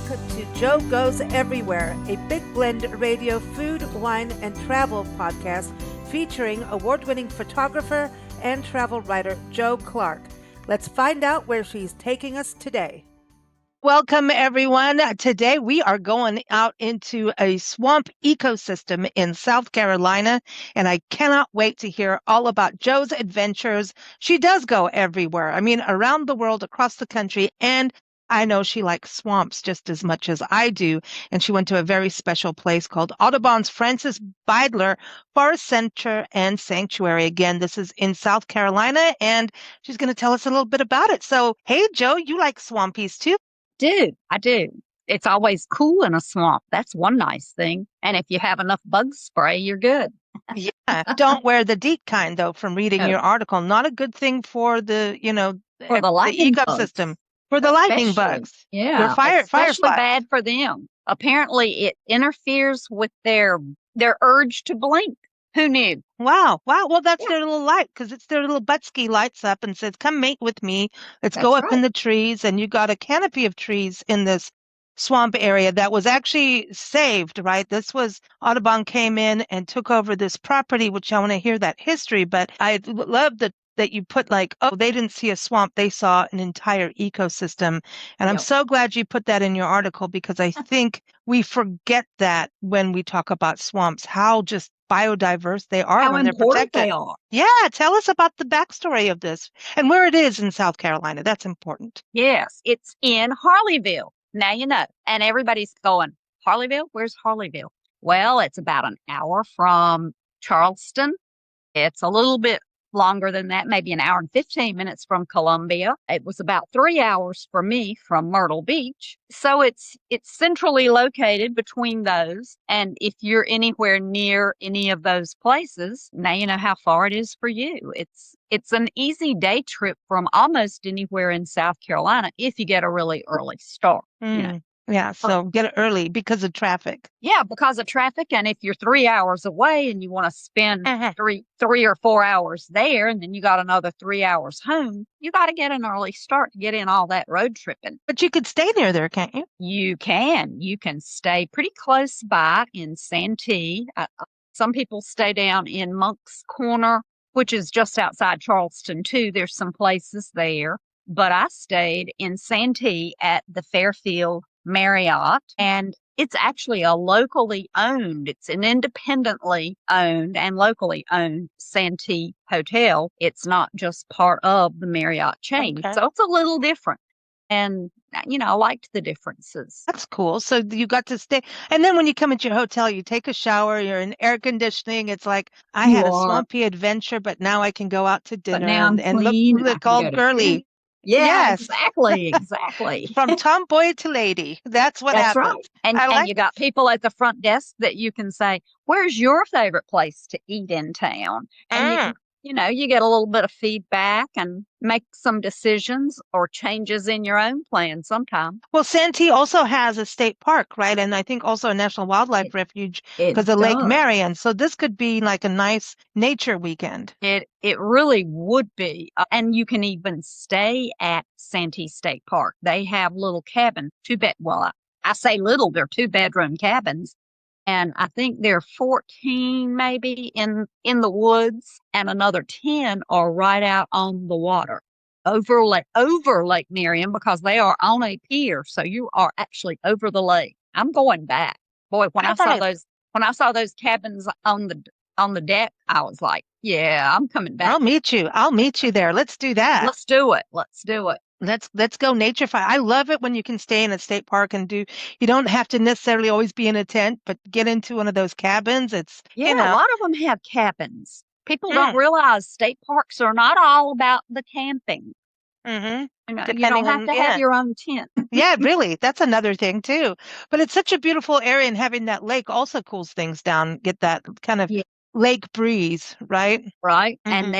to Joe Goes Everywhere, a Big Blend radio food, wine, and travel podcast featuring award-winning photographer and travel writer Joe Clark. Let's find out where she's taking us today. Welcome, everyone. Today we are going out into a swamp ecosystem in South Carolina, and I cannot wait to hear all about Joe's adventures. She does go everywhere. I mean, around the world, across the country, and I know she likes swamps just as much as I do, and she went to a very special place called Audubon's Francis Beidler Forest Center and Sanctuary. Again, this is in South Carolina, and she's going to tell us a little bit about it. So, hey, Joe, you like swampies too? I do. It's always cool in a swamp. That's one nice thing. And if you have enough bug spray, you're good. Yeah. Don't wear the DEET kind, though, from reading your article. Not a good thing for the, for the lightning ecosystem. Bugs. For the lightning bugs. Yeah. Especially bad for them. Apparently, it interferes with their urge to blink. Who knew? Wow. Well, that's their little light, because it's their little butt ski lights up and says, come mate with me. Let's go up in the trees. And you got a canopy of trees in this swamp area that was actually saved, right? This was Audubon came in and took over this property, which I want to hear that history. But I love that you put they didn't see a swamp, they saw an entire ecosystem. And I'm so glad you put that in your article, because I think we forget that when we talk about swamps, how just biodiverse they are when they're protected. They are. Yeah, tell us about the backstory of this and where it is in South Carolina. That's important. Yes, it's in Harleyville. Now you know. And everybody's going, Harleyville? Where's Harleyville? Well, it's about an hour from Charleston. It's a little bit longer than that, maybe an hour and 15 minutes from Columbia. It was about 3 hours for me from Myrtle Beach. So it's centrally located between those. And if you're anywhere near any of those places, now you know how far it is for you. It's an easy day trip from almost anywhere in South Carolina if you get a really early start. Yeah, so get it early because of traffic. Yeah, because of traffic. And if you're 3 hours away and you want to spend 3 or 4 hours there, and then you got another 3 hours home, you got to get an early start to get in all that road tripping. But you could stay near there, can't you? You can. You can stay pretty close by in Santee. Some people stay down in Monk's Corner, which is just outside Charleston, too. There's some places there. But I stayed in Santee at the Fairfield Marriott, and it's actually a locally owned, it's an independently owned and locally owned Santee hotel. It's not just part of the Marriott chain. Okay. So it's a little different. And, I liked the differences. That's cool. So you got to stay. And then when you come into your hotel, you take a shower, you're in air conditioning. It's like, I had a swampy adventure, but now I can go out to dinner and look all girly. Yeah, exactly. From tomboy to lady. That's what happens. Right. And you got people at the front desk that you can say, where's your favorite place to eat in town? And you get a little bit of feedback and make some decisions or changes in your own plan sometime. Well, Santee also has a state park, right? And I think also a national wildlife refuge because of Lake Marion. So this could be like a nice nature weekend. It really would be. And you can even stay at Santee State Park. They have little cabins, I say little, they're 2-bedroom cabins. And I think there are 14 maybe in the woods, and another 10 are right out on the water over Lake Marion, because they are on a pier. So you are actually over the lake. I'm going back. Boy, when I saw those cabins on the deck, I was like, yeah, I'm coming back. I'll meet you there. Let's do that. Let's do it. Let's go naturefy. I love it when you can stay in a state park and you don't have to necessarily always be in a tent, but get into one of those cabins. A lot of them have cabins. People don't realize state parks are not all about the camping. Mm-hmm. You don't have to have your own tent. Yeah, really. That's another thing too. But it's such a beautiful area, and having that lake also cools things down. Get that kind of lake breeze, right? Right. Mm-hmm. And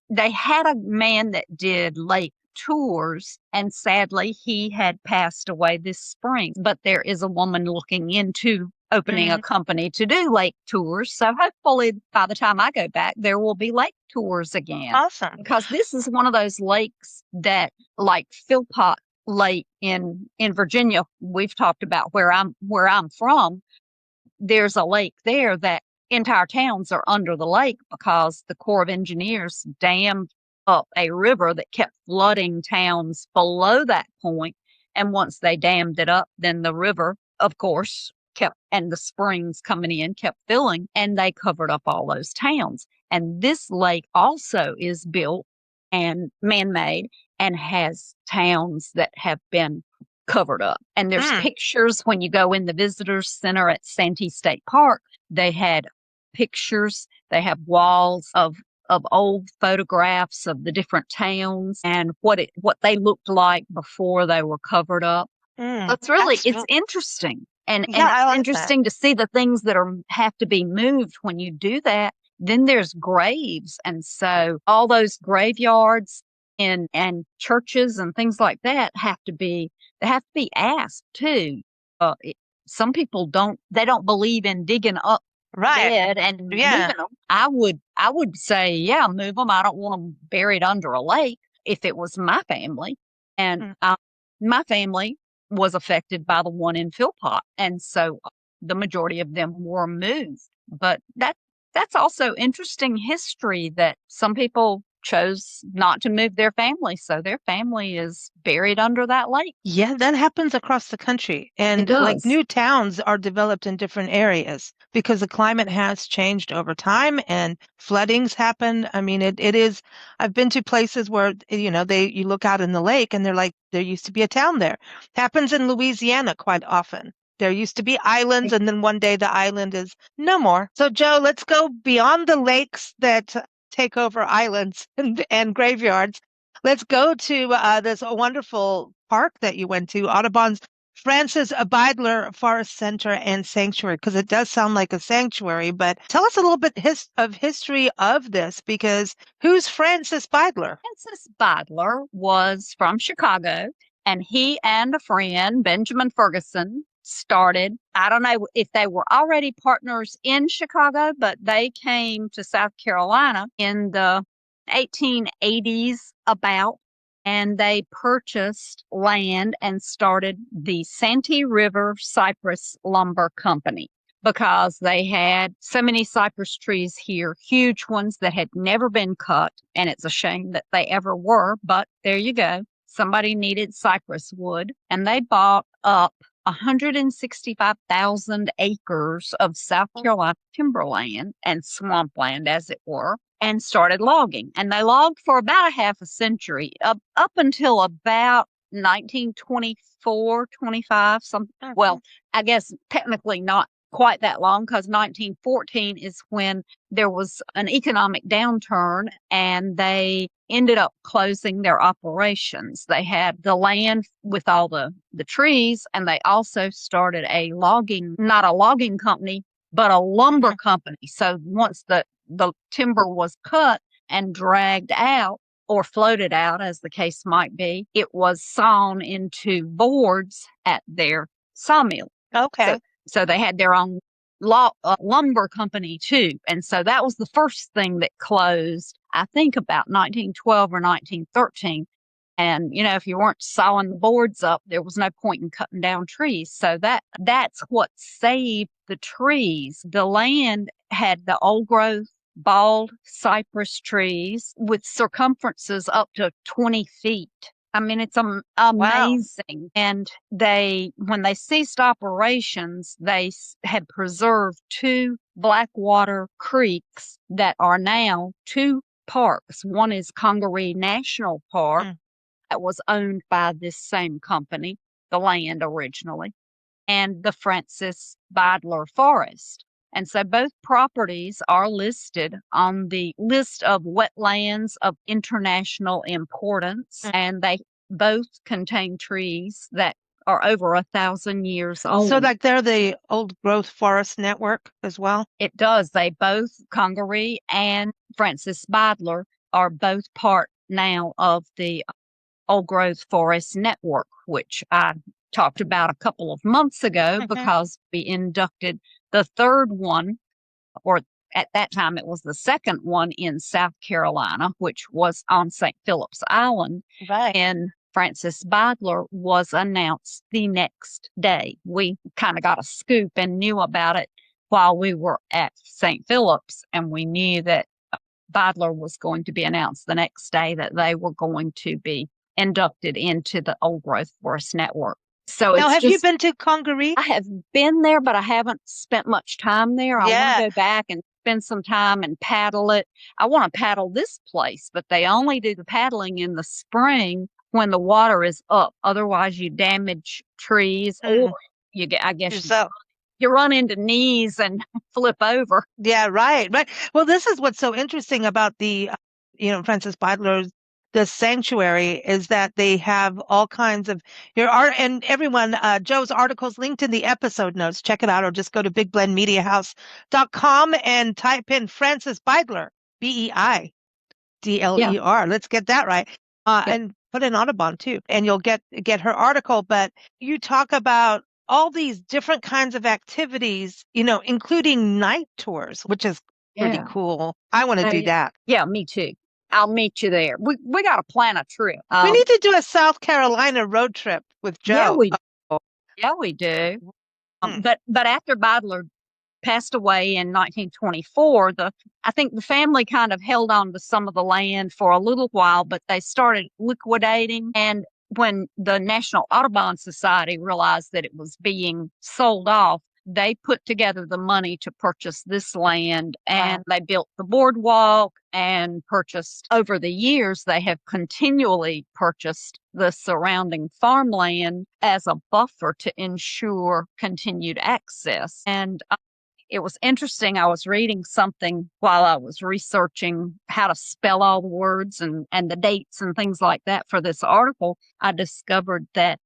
they had a man that did lake tours, and sadly he had passed away this spring, but there is a woman looking into opening a company to do lake tours, so hopefully by the time I go back there will be lake tours again. Awesome. Because this is one of those lakes that, like Philpott lake in Virginia. We've talked about where I'm from. There's a lake there that entire towns are under the lake because the Corps of Engineers dammed up a river that kept flooding towns below that point. And once they dammed it up, then the river, of course, kept, and the springs coming in kept filling, and they covered up all those towns. And this lake also is built and man-made and has towns that have been covered up. And there's pictures when you go in the visitor center at Santee State Park. They had pictures. They have walls of old photographs of the different towns and what they looked like before they were covered up. It's interesting. And it's interesting to see the things that have to be moved when you do that. Then there's graves. And so all those graveyards and churches and things like that have to be asked too. Some people don't believe in digging up dead and moving them. I would say, yeah, move them. I don't want them buried under a lake if it was my family. And my family was affected by the one in Philpott. And so the majority of them were moved. But that's also interesting history that some people chose not to move their family. So their family is buried under that lake. Yeah, that happens across the country. And like new towns are developed in different areas because the climate has changed over time and floodings happen. I mean, it is, I've been to places where, you look out in the lake and they're like, there used to be a town there. It happens in Louisiana quite often. There used to be islands, and then one day the island is no more. So, Joe, let's go beyond the lakes that take over islands and graveyards. Let's go to this wonderful park that you went to, Audubon's Francis Beidler Forest Center and Sanctuary, because it does sound like a sanctuary. But tell us a little bit of history of this, because who's Francis Beidler? Francis Beidler was from Chicago, and he and a friend, Benjamin Ferguson, started. I don't know if they were already partners in Chicago, but they came to South Carolina in the 1880s about, and they purchased land and started the Santee River Cypress Lumber Company because they had so many cypress trees here, huge ones that had never been cut. And it's a shame that they ever were, but there you go. Somebody needed cypress wood, and they bought up 165,000 acres of South Carolina timberland and swampland, as it were, and started logging. And they logged for about a half a century, up until about 1924, 25, something. Well, I guess technically not quite that long, because 1914 is when there was an economic downturn and they ended up closing their operations. They had the land with all the trees, and they also started not a logging company, but a lumber company. So once the timber was cut and dragged out or floated out, as the case might be, it was sawn into boards at their sawmill. Okay. So they had their own lumber company too. And so that was the first thing that closed, I think about 1912 or 1913. And, if you weren't sawing the boards up, there was no point in cutting down trees. So that's what saved the trees. The land had the old growth, bald cypress trees with circumferences up to 20 feet. I mean, it's amazing. Wow. And when they ceased operations, they had preserved 2 Blackwater creeks that are now 2 parks. One is Congaree National Park that was owned by this same company, the land originally, and the Francis Beidler Forest. And so both properties are listed on the list of wetlands of international importance, and they both contain trees that are over 1,000 years old. So like they're the old growth forest network as well? It does. They both, Congaree and Francis Beidler, are both part now of the old growth forest network, which I talked about a couple of months ago because we inducted the third one, or at that time it was the second one in South Carolina, which was on St. Philip's Island in Francis Beidler was announced the next day. We kind of got a scoop and knew about it while we were at St. Philip's, and we knew that Beidler was going to be announced the next day, that they were going to be inducted into the Old Growth Forest Network. So now, have you been to Congaree? I have been there, but I haven't spent much time there. I want to go back and spend some time and paddle it. I want to paddle this place, but they only do the paddling in the spring when the water is up. Otherwise, you damage trees, or you get, I guess, you run into knees and flip over. Yeah, right. Well, this is what's so interesting about the, Francis Beidler's, the sanctuary, is that they have all kinds of your art, and everyone, Joe's article's linked in the episode notes. Check it out, or just go to bigblendmediahouse.com and type in Francis Beidler, Beidler. Yeah. Let's get that right. And put in Audubon too, and you'll get her article. But you talk about all these different kinds of activities, including night tours, which is pretty cool. I want to do that. Yeah, me too. I'll meet you there. We got to plan a trip. We need to do a South Carolina road trip with Joe. Yeah, we do. But after Beidler passed away in 1924, I think the family kind of held on to some of the land for a little while, but they started liquidating. And when the National Audubon Society realized that it was being sold off, they put together the money to purchase this land, and they built the boardwalk and purchased, over the years, they have continually purchased the surrounding farmland as a buffer to ensure continued access. And it was interesting. I was reading something while I was researching how to spell all the words and the dates and things like that for this article. I discovered that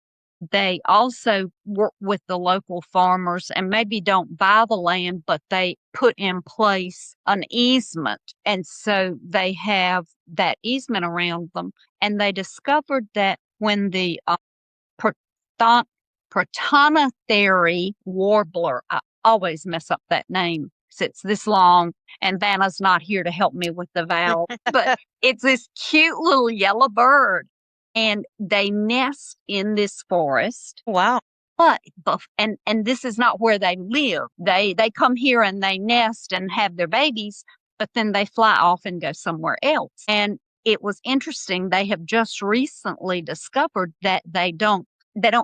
they also work with the local farmers and maybe don't buy the land, but they put in place an easement. And so they have that easement around them. And they discovered that when the Protonotheri warbler, I always mess up that name because it's this long, and Vanna's not here to help me with the vowel, but it's this cute little yellow bird. And they nest in this forest. Wow. But and this is not where they live. They come here and they nest and have their babies, but then they fly off and go somewhere else. And it was interesting. They have just recently discovered that they don't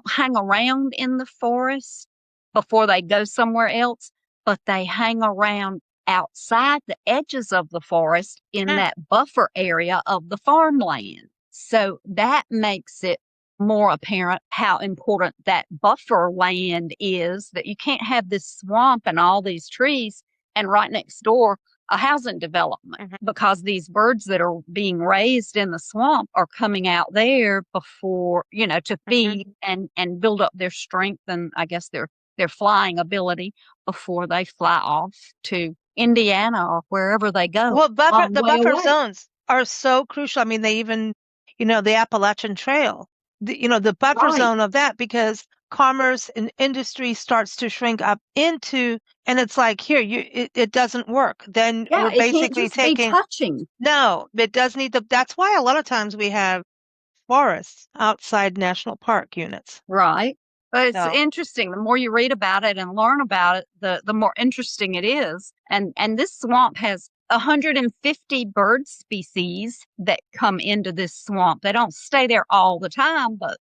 hang around in the forest before they go somewhere else, but they hang around outside the edges of the forest in that buffer area of the farmland. So that makes it more apparent how important that buffer land is, that you can't have this swamp and all these trees and right next door a housing development, because these birds that are being raised in the swamp are coming out there before, to feed and build up their strength and I guess their flying ability before they fly off to Indiana or wherever they go. Well, the buffer zones are so crucial. I mean, they even, the Appalachian Trail, the buffer zone of that, because commerce and industry starts to shrink up into, and it's like, here, it doesn't work. Then we're basically taking touching. No, it does need that's why a lot of times we have forests outside national park units. Right. But it's interesting. The more you read about it and learn about it, the more interesting it is. And this swamp has 150 bird species that come into this swamp. They don't stay there all the time, but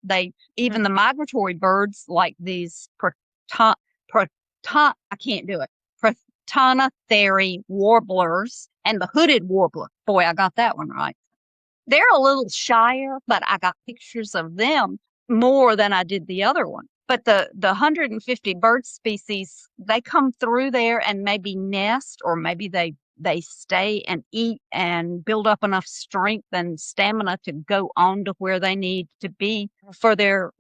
even the migratory birds like these Protonotheri warblers and the hooded warbler. Boy, I got that one right. They're a little shyer, but I got pictures of them more than I did the other one. But the 150 bird species, they come through there and maybe nest, or maybe they stay and eat and build up enough strength and stamina to go on to where they need to be for their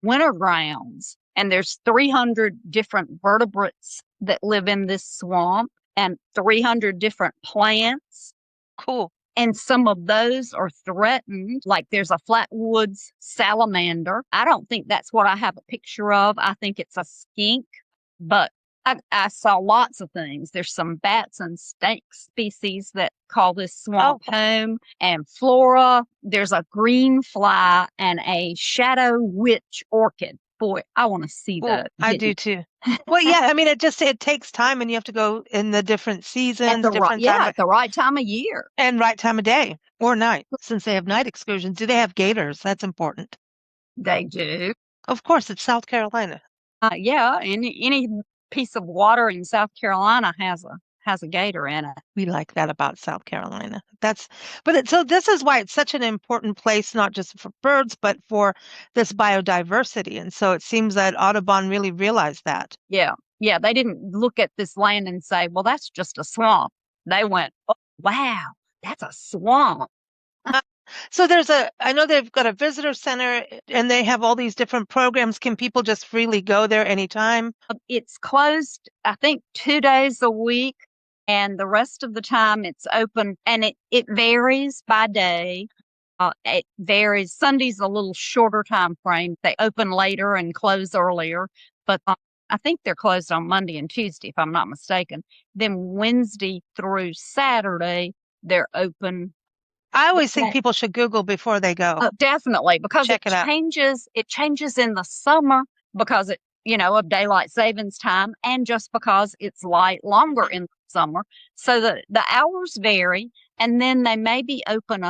winter grounds. And there's 300 different vertebrates that live in this swamp and 300 different plants. Cool. And some of those are threatened, like there's a flatwoods salamander. I don't think that's what I have a picture of. I think it's a skink, but I saw lots of things. There's some bats and snake species that call this swamp home, and flora. There's a green fly and a shadow witch orchid. Boy, I want to see that. I do too. Well, yeah, I mean, it takes time, and you have to go in the different seasons, at the right time of year and right time of day or night, since they have night excursions. Do they have gators? That's important. They do. Of course, it's South Carolina. Yeah, any piece of water in South Carolina has a gator in it. We like that about South Carolina. So this is why it's such an important place, not just for birds, but for this biodiversity. And so it seems that Audubon really realized that. Yeah. Yeah. They didn't look at this land and say, well, that's just a swamp. They went, oh, wow, that's a swamp. So I know they've got a visitor center and they have all these different programs. Can people just freely go there anytime? It's closed, I think, 2 days a week. And the rest of the time it's open, and it varies by day. It varies. Sunday's a little shorter time frame. They open later and close earlier, but I think they're closed on Monday and Tuesday, if I'm not mistaken. Then Wednesday through Saturday, they're open. I always think people should Google before they go. Definitely, because it changes. It changes in the summer because of daylight savings time, and just because it's light longer in the summer. So the hours vary, and then they may be open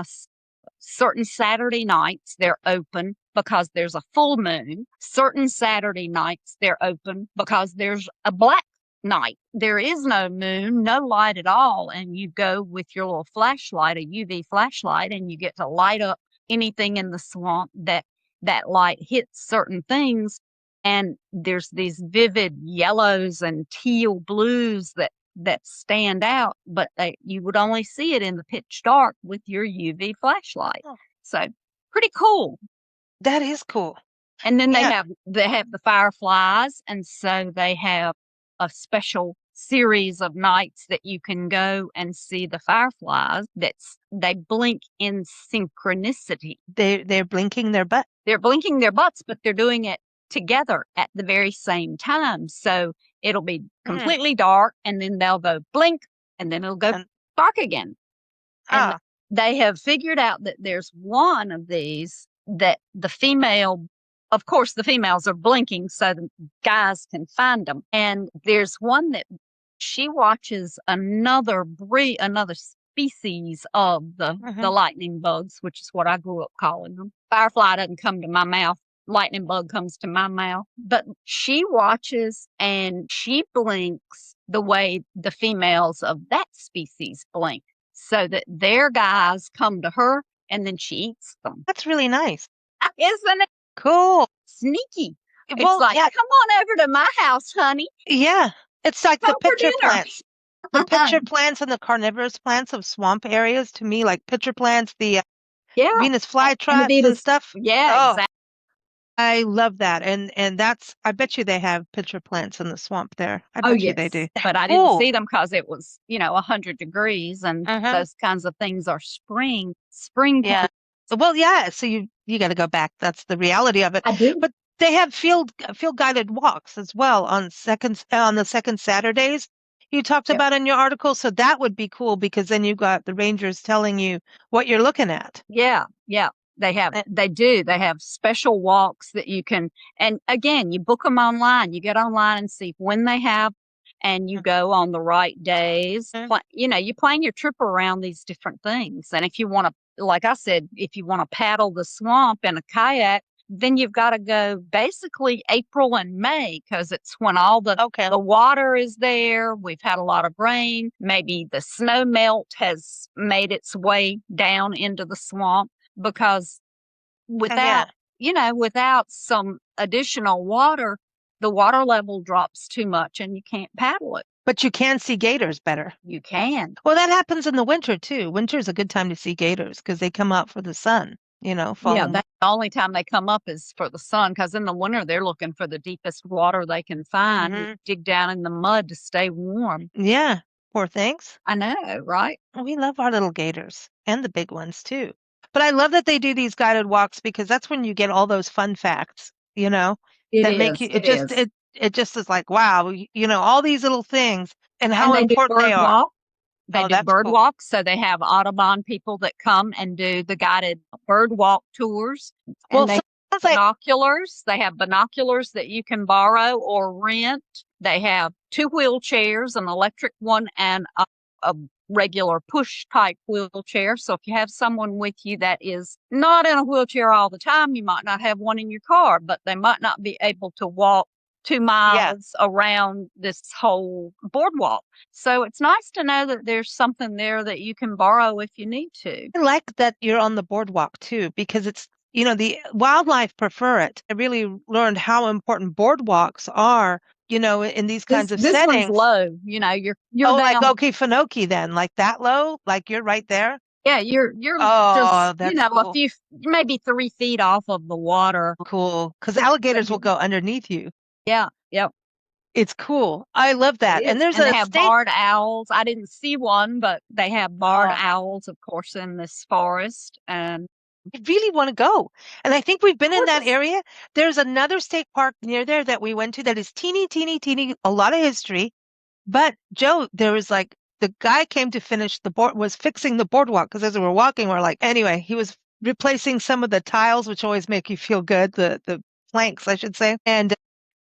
certain Saturday nights. They're open because there's a full moon. Certain Saturday nights they're open because there's a black night. There is no moon, no light at all, and you go with your little flashlight, a UV flashlight, and you get to light up anything in the swamp that light hits certain things. And there's these vivid yellows and teal blues that stand out, but you would only see it in the pitch dark with your UV flashlight. Oh. So pretty cool. That is cool. And then they have the fireflies, and so they have a special series of nights that you can go and see the fireflies. They blink in synchronicity. They're blinking their butt. They're blinking their butts, but they're doing it together at the very same time. So it'll be completely dark, and then they'll go blink, and then it'll go dark again. And they have figured out that there's one of these that the female, of course, the females are blinking so the guys can find them. And there's one that she watches another species of the lightning bugs, which is what I grew up calling them. Firefly doesn't come to my mouth. Lightning bug comes to my mouth. But she watches and she blinks the way the females of that species blink, so that their guys come to her and then she eats them. That's really nice. Isn't it? Cool. Sneaky. Well, it's come on over to my house, honey. Yeah. It's like the pitcher plants. The pitcher plants and the carnivorous plants of swamp areas, to me, like pitcher plants, the Venus flytraps and stuff. Yeah, exactly. I love that. And I bet you they have pitcher plants in the swamp there. I bet you they do. But I didn't see them because it was, 100 degrees, and those kinds of things are spring. Yeah. Well, yeah. So you got to go back. That's the reality of it. I do. But they have field guided walks as well on the second Saturdays. You talked about in your article. So that would be cool, because then you got the rangers telling you what you're looking at. Yeah. Yeah. They have special walks that you can, and again, you book them online. You get online and see when they have, and you go on the right days. You plan your trip around these different things. And if you want to, like I said, if you want to paddle the swamp in a kayak, then you've got to go basically April and May, because it's when all the water is there. We've had a lot of rain. Maybe the snow melt has made its way down into the swamp, because without some additional water, the water level drops too much and you can't paddle it. But you can see gators better. You can. Well, that happens in the winter too. Winter is a good time to see gators because they come out for the sun, fall. Yeah, that's the only time they come up is for the sun, because in the winter they're looking for the deepest water they can find, and dig down in the mud to stay warm. Yeah, poor things. I know, right? We love our little gators, and the big ones too. But I love that they do these guided walks, because that's when you get all those fun facts, It it just is like, wow, all these little things and how And they do important they bird are. walk. They do that's bird cool. walks. So they have Audubon people that come and do the guided bird walk tours. Well, And they sounds have binoculars. They have binoculars that you can borrow or rent. They have 2 wheelchairs, an electric one and a regular push type wheelchair. So if you have someone with you that is not in a wheelchair all the time, you might not have one in your car, but they might not be able to walk 2 miles around this whole boardwalk. So it's nice to know that there's something there that you can borrow if you need to. I like that you're on the boardwalk too, because it's, the wildlife prefer it. I really learned how important boardwalks are, in these kinds of This settings. one's low, you're down. like Okefenokee then, like that low, like you're right there. Yeah, you're Oh, just, that's a few, maybe 3 feet off of the water. Cool, because alligators will go underneath you. Yeah, yep. It's cool. I love that. And there's they have barred owls. I didn't see one, but they have barred owls, of course, in this forest. And I really want to go. And I think we've been in that area. There's another state park near there that we went to that is teeny, a lot of history. But Joe, there was like the guy came to finish was fixing the boardwalk because as we were walking, we're like, anyway, he was replacing some of the tiles, which always make you feel good, the planks, I should say. And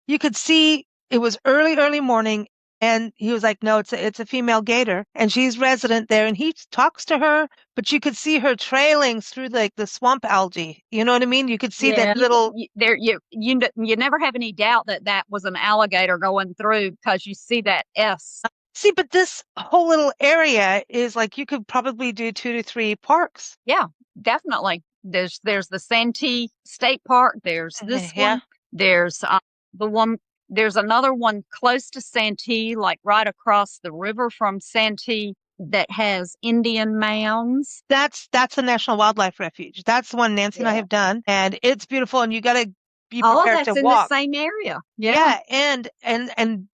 you could see it was early morning. And he was like, no, it's a female gator and she's resident there. And he talks to her, but you could see her trailing through like the swamp algae. You know what I mean? You could see that little. You never have any doubt that was an alligator going through because you see that S. See, but this whole little area is like you could probably do 2 to 3 parks. Yeah, definitely. There's the Santee State Park. There's this one. There's the one. There's another one close to Santee, like right across the river from Santee, that has Indian mounds. That's a National Wildlife Refuge. That's the one Nancy and I have done, and it's beautiful. And you got to be prepared to walk. In the same area. Yeah, and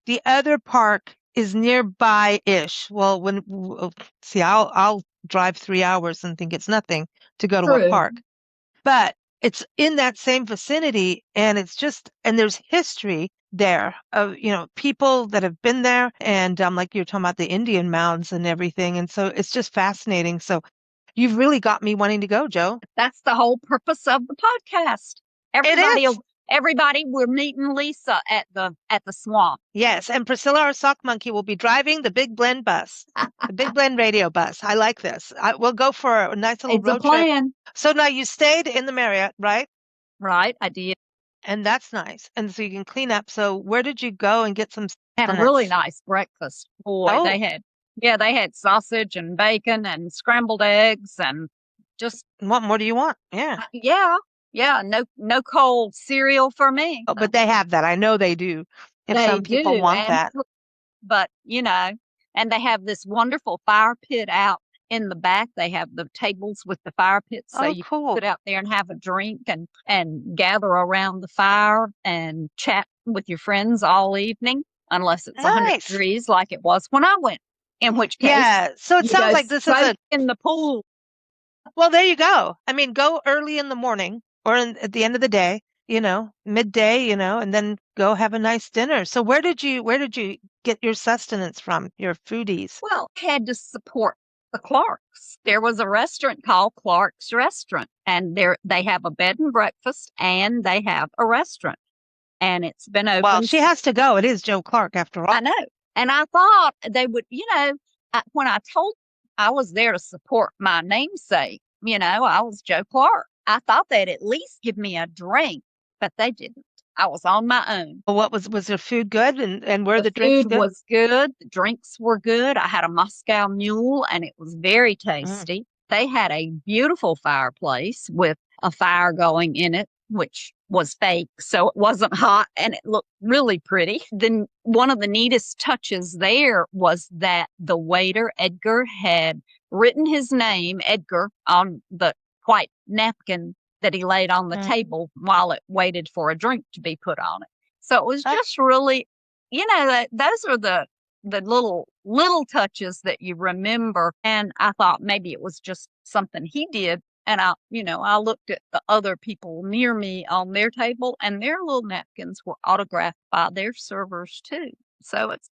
the other park is nearby-ish. Well, I'll drive 3 hours and think it's nothing to go to one park, but it's in that same vicinity, and there's history there of, people that have been there. And like you're talking about the Indian mounds and everything. And so it's just fascinating. So you've really got me wanting to go, Joe. That's the whole purpose of the podcast. Everybody, we're meeting Lisa at the swamp. Yes. And Priscilla, our sock monkey, will be driving the Big Blend bus, the Big Blend radio bus. I like this. We'll go for a nice little road trip. So now you stayed in the Marriott, right? Right. I did. And that's nice. And so you can clean up. So where did you go and get some? Had a really nice breakfast. Boy, they had sausage and bacon and scrambled eggs and just. What more do you want? Yeah. Yeah. No cold cereal for me. Oh, but they have that. I know they do. Some people want that. But, and they have this wonderful fire pit out in the back. They have the tables with the fire pits, so you can sit out there and have a drink and gather around the fire and chat with your friends all evening, unless it's 100 degrees like it was when I went. In which case, so it sounds like this is in the pool. Well, there you go. I mean, go early in the morning or at the end of the day, midday, and then go have a nice dinner. So where did you get your sustenance from, your foodies? Well, I had to support the Clarks. There was a restaurant called Clark's Restaurant, and they have a bed and breakfast, and they have a restaurant, and it's been open. Well, she has to go. It is Joe Clark after all. I know, and I thought they would. When I told I was there to support my namesake, I was Joe Clark. I thought they'd at least give me a drink, but they didn't. I was on my own. Well, was their food good and were the drinks good? The food was good. The drinks were good. I had a Moscow Mule and it was very tasty. They had a beautiful fireplace with a fire going in it, which was fake. So it wasn't hot and it looked really pretty. Then one of the neatest touches there was that the waiter, Edgar, had written his name, Edgar, on the white napkin that he laid on the table while it waited for a drink to be put on it. So it was just really, those are the little touches that you remember. And I thought maybe it was just something he did And I looked at the other people near me on their table, and their little napkins were autographed by their servers too. So it's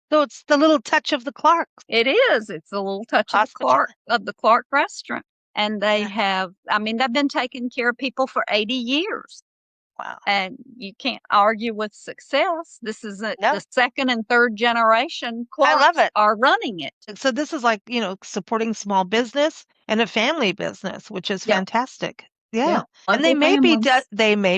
the little touch of the Clarks. It is. It's a little touch of the Clark restaurant. And they have, they've been taking care of people for 80 years. Wow. And you can't argue with success. This is the second and third generation Clarks I love it. Are running it. So this is like, supporting small business and a family business, which is fantastic. Yeah. And they may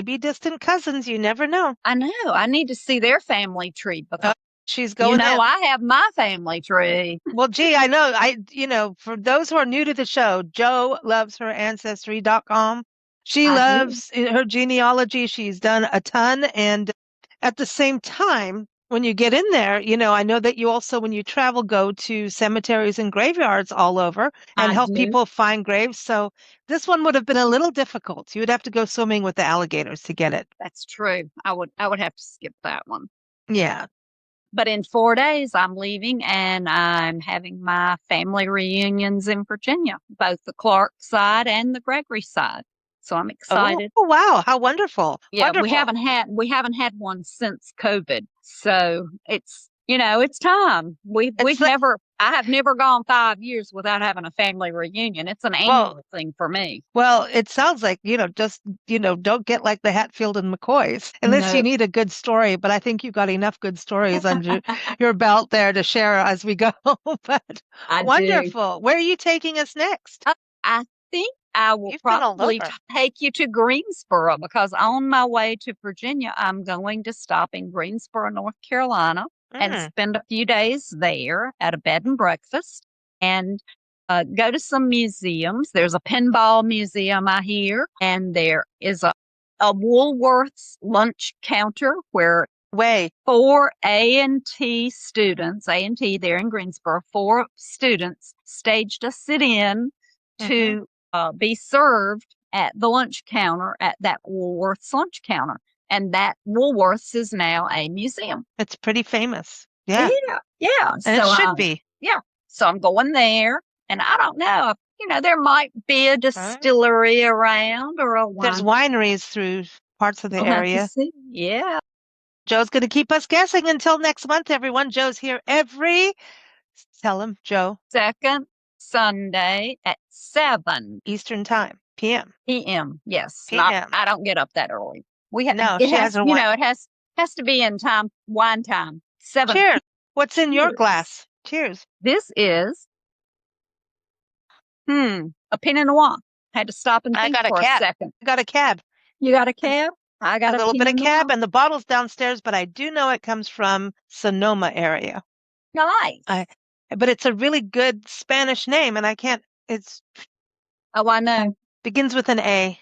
be distant cousins. You never know. I know. I need to see their family tree because she's going. I have my family tree. Well, gee, I know. For those who are new to the show, Jo loves her ancestry.com. She loves her genealogy. She's done a ton. And at the same time, when you get in there, I know that you also, when you travel, go to cemeteries and graveyards all over and help people find graves. So this one would have been a little difficult. You would have to go swimming with the alligators to get it. That's true. I would have to skip that one. Yeah. But in 4 days, I'm leaving and I'm having my family reunions in Virginia, both the Clark side and the Gregory side. So I'm excited. Oh, wow. How wonderful. Yeah, wonderful. we haven't had one since COVID. So it's time. I have never gone 5 years without having a family reunion. It's an annual thing for me. Well, it sounds like, don't get like the Hatfield and McCoys unless you need a good story. But I think you've got enough good stories under your belt there to share as we go. But wonderful. Where are you taking us next? I think I will probably take you to Greensboro because on my way to Virginia, I'm going to stop in Greensboro, North Carolina and spend a few days there at a bed and breakfast and go to some museums. There's a pinball museum, I hear, and there is a Woolworth's lunch counter where 4 A&T students, A&T there in Greensboro, 4 students staged a sit-in to be served at the lunch counter at that Woolworth's lunch counter. And that Woolworth's is now a museum. It's pretty famous. Yeah. Yeah. And it should be. Yeah. So I'm going there. And I don't know. There might be a distillery around or a wine. There's wineries through parts of the area. Yeah. Jo's going to keep us guessing until next month, everyone. Jo's here tell him, Jo. Second Sunday at 7 Eastern time, p.m. P.m. Yes. P.m. I don't get up that early. She has a wine. It has to be in wine time. 7. Cheers. What's in your glass? Cheers. This is a Pinot Noir. Had to stop and think for a second. I got a cab. You got a cab? I got a little bit of cab, and the bottle's downstairs, but I do know it comes from Sonoma area. Nice. But it's a really good Spanish name, and I can't. It's. Oh, I know. Begins with an A.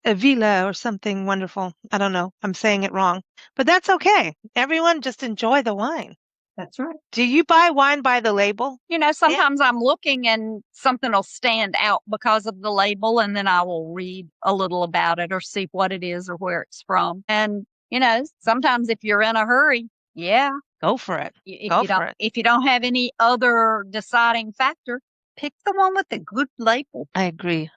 Avila or something wonderful. I don't know. I'm saying it wrong. But that's okay. Everyone just enjoy the wine. That's right. Do you buy wine by the label? Sometimes I'm looking and something will stand out because of the label, and then I will read a little about it or see what it is or where it's from. And, sometimes if you're in a hurry, go for it. If you don't have any other deciding factor, pick the one with the good label. I agree.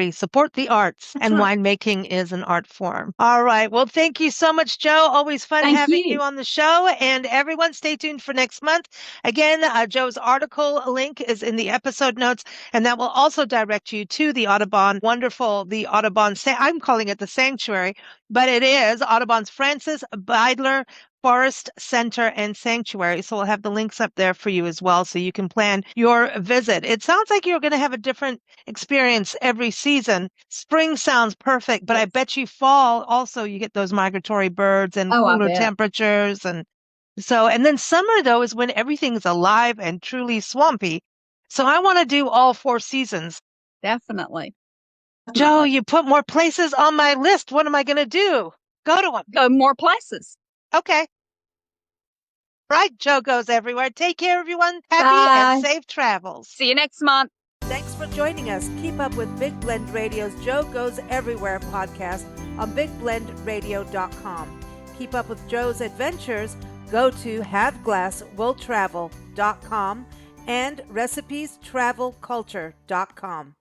Support the arts. And winemaking is an art form. All right. Well, thank you so much, Jo. Always fun having you on the show. And everyone, stay tuned for next month. Again, Jo's article link is in the episode notes, and that will also direct you to the Audubon. Wonderful. The Audubon, I'm calling it the Sanctuary, but it is Audubon's Francis Beidler Forest Center and Sanctuary. So we'll have the links up there for you as well, so you can plan your visit. It sounds like you're going to have a different experience every season. Spring sounds perfect, but I bet you fall also, you get those migratory birds and cooler temperatures. And then summer, though, is when everything's alive and truly swampy. So I want to do all 4 seasons. Definitely. Jo, you put more places on my list. What am I going to do? Go to them. Go more places. Okay. Right, Jo goes everywhere. Take care, everyone. Happy and safe travels. See you next month. Thanks for joining us. Keep up with Big Blend Radio's Jo Goes Everywhere podcast on bigblendradio.com. Keep up with Jo's adventures. Go to haveglasswilltravel.com and recipiestravelculture.com.